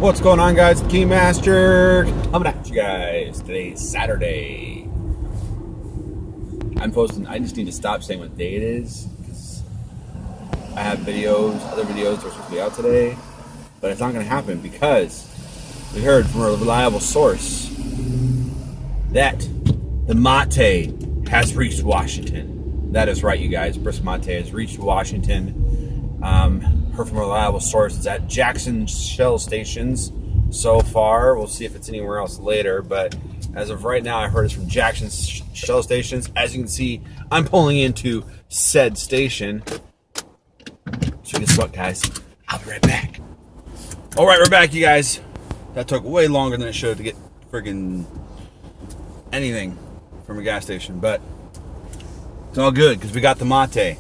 What's going on, guys? Keymaster coming at you guys. Today's Saturday. I'm posting. I just need to stop saying what day it is because I have videos, other videos that are supposed to be out today, but it's not going to happen because we heard from a reliable source that the Mate has reached Washington. That is right, you guys. Brisk Mate has reached Washington. Heard from a reliable source. It's at Jackson Shell Stations so far. We'll see if it's anywhere else later, but as of right now, I heard it's from Jackson Shell Stations. As you can see, I'm pulling into said station. So guess what, guys? I'll be right back. All right, we're back, you guys. That took way longer than it should to get friggin' anything from a gas station, but it's all good because we got the Mate.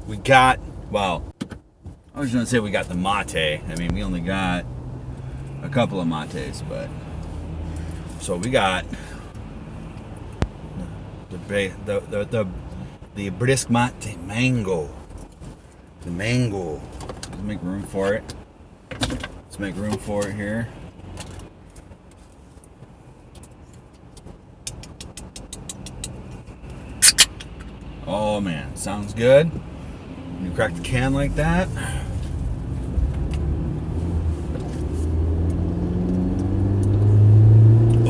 We got, well, I was going to say we got the Mate. I mean, we only got a couple of Mates, but so we got the Brisk Mate mango. The mango. Let's make room for it. Let's make room for it here. Oh man, sounds good. When you crack the can like that.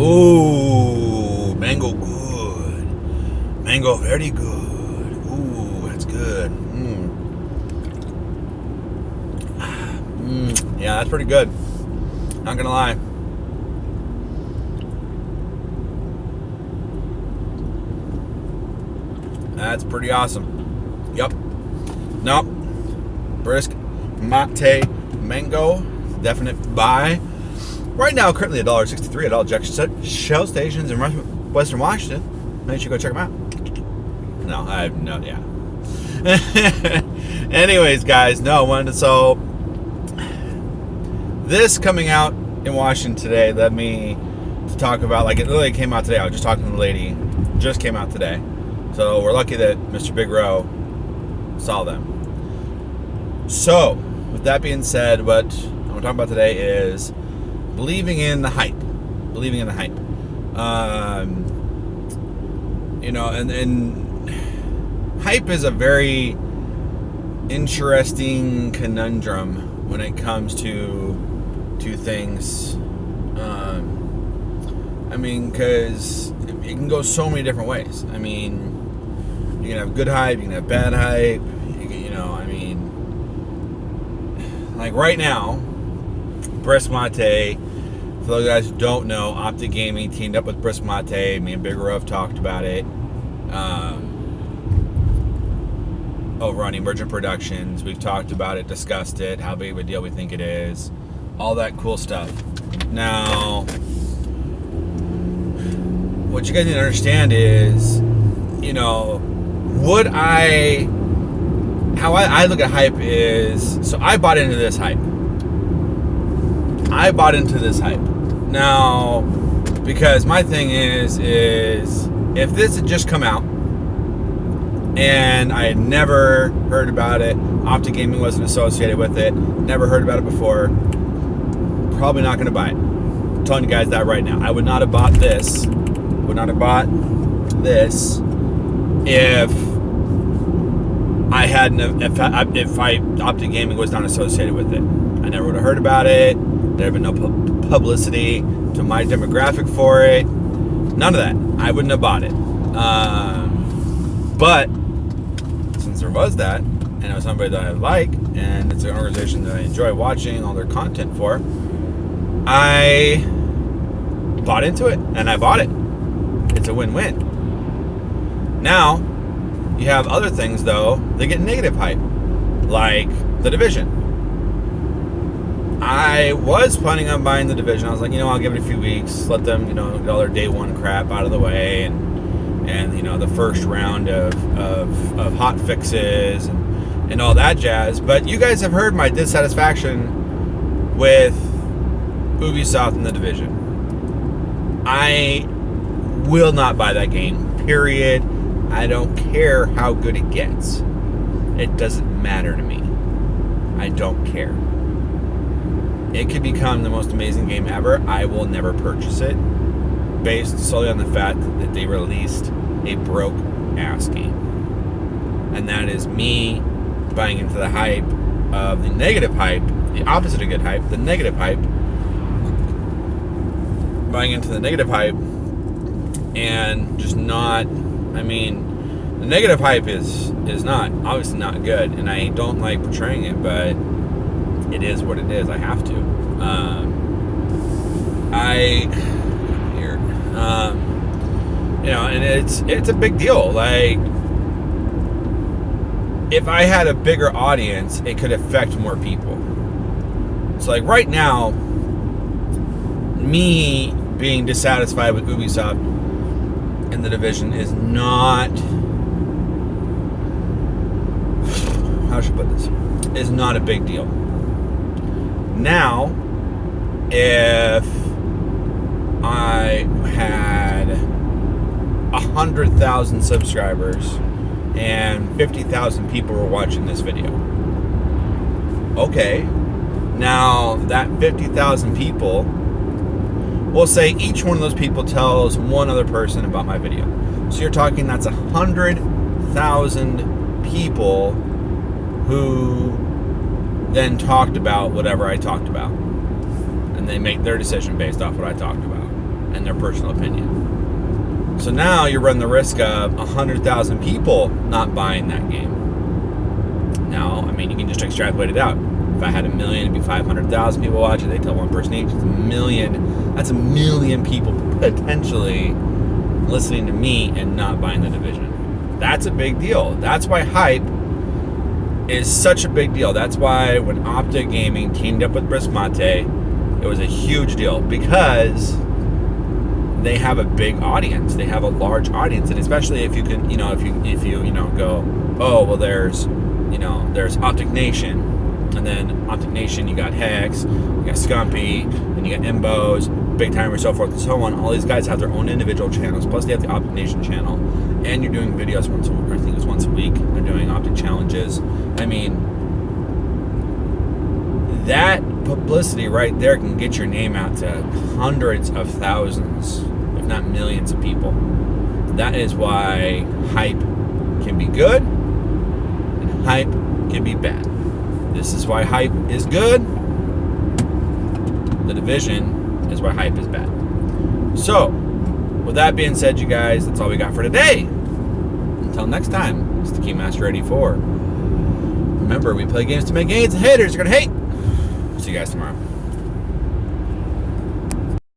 Ooh, mango good. Mango very good. Ooh, that's good. Yeah, that's pretty good. Not gonna lie. That's pretty awesome. Yep. Nope. Brisk Mate mango. Definite buy. Right now, currently $1.63 at all Jackson Shell Stations in Western Washington. Make sure you go check them out. No, I have no, yeah. Anyways, guys, so this coming out in Washington today led me to talk about, like, it literally came out today. I was just talking to the lady, just came out today. So we're lucky that Mr. Big Row saw them. So, with that being said, what I'm going to talk about today is believing in the hype. Believing in the hype. And hype is a very interesting conundrum when it comes to things. Because it can go so many different ways. I mean, you can have good hype, you can have bad hype. Like right now, Brisk Mate. For those guys who don't know, Optic Gaming teamed up with Brisk Mate. Me and Big Row have talked about it. Over on Emergent Productions, we've talked about it, discussed it, how big of a deal we think it is, all that cool stuff. Now, what you guys need to understand is, how I look at hype is, so I bought into this hype. Now, because my thing is if this had just come out and I had never heard about it, Optic Gaming wasn't associated with it, never heard about it before, probably not going to buy it. I'm telling you guys that right now. I would not have bought this. If Optic Gaming was not associated with it. I never would have heard about it. There would have been no publicity to my demographic for it. None of that. I wouldn't have bought it. But since there was that, and it was somebody that I like, and it's an organization that I enjoy watching all their content for, I bought into it, and I bought it. It's a win-win. Now, you have other things, though, that get negative hype, like The Division. I was planning on buying The Division. I was like, I'll give it a few weeks, let them, get all their day one crap out of the way, and the first round of hot fixes and all that jazz. But you guys have heard my dissatisfaction with Ubisoft and The Division. I will not buy that game, period. I don't care how good it gets. It doesn't matter to me. I don't care. it could become the most amazing game ever. I will never purchase it based solely on the fact that they released a broke ass game. And that is me buying into the hype of the negative hype, the opposite of good hype, the negative hype. Buying into the negative hype and just not, I mean, the negative hype is not, obviously not good, and I don't like portraying it, but it is what it is. I have to. And it's a big deal. Like, if I had a bigger audience, it could affect more people. So, like, right now, me being dissatisfied with Ubisoft and The Division is not, how should I put this, is not a big deal. Now, if I had 100,000 subscribers and 50,000 people were watching this video, okay, now that 50,000 people, we'll say each one of those people tells one other person about my video. So you're talking, that's 100,000 people who then talked about whatever I talked about. And they make their decision based off what I talked about and their personal opinion. So now you run the risk of 100,000 people not buying that game. Now, I mean, you can just extrapolate it out. If I had 1 million, it'd be 500,000 people watch it. They tell one person each. It's 1 million. That's 1 million people potentially listening to me and not buying The Division. That's a big deal. That's why hype is such a big deal. That's why when Optic Gaming teamed up with Brisk Mate, it was a huge deal, because they have a big audience. They have a large audience, and especially if you can, if you go, oh well, there's Optic Nation. And then Optic Nation, you got Hex, you got Scumpy, then you got Imbos, Big Timer, so forth and so on. All these guys have their own individual channels, plus they have the Optic Nation channel. And you're doing videos once a week. They're doing Optic challenges. I mean, that publicity right there can get your name out to hundreds of thousands, if not millions of people. That is why hype can be good and hype can be bad. This is why hype is good. The Division is why hype is bad. So, with that being said, you guys, that's all we got for today. Until next time, it's the Keymaster 84. Remember, we play games to make gains, and haters are going to hate. See you guys tomorrow.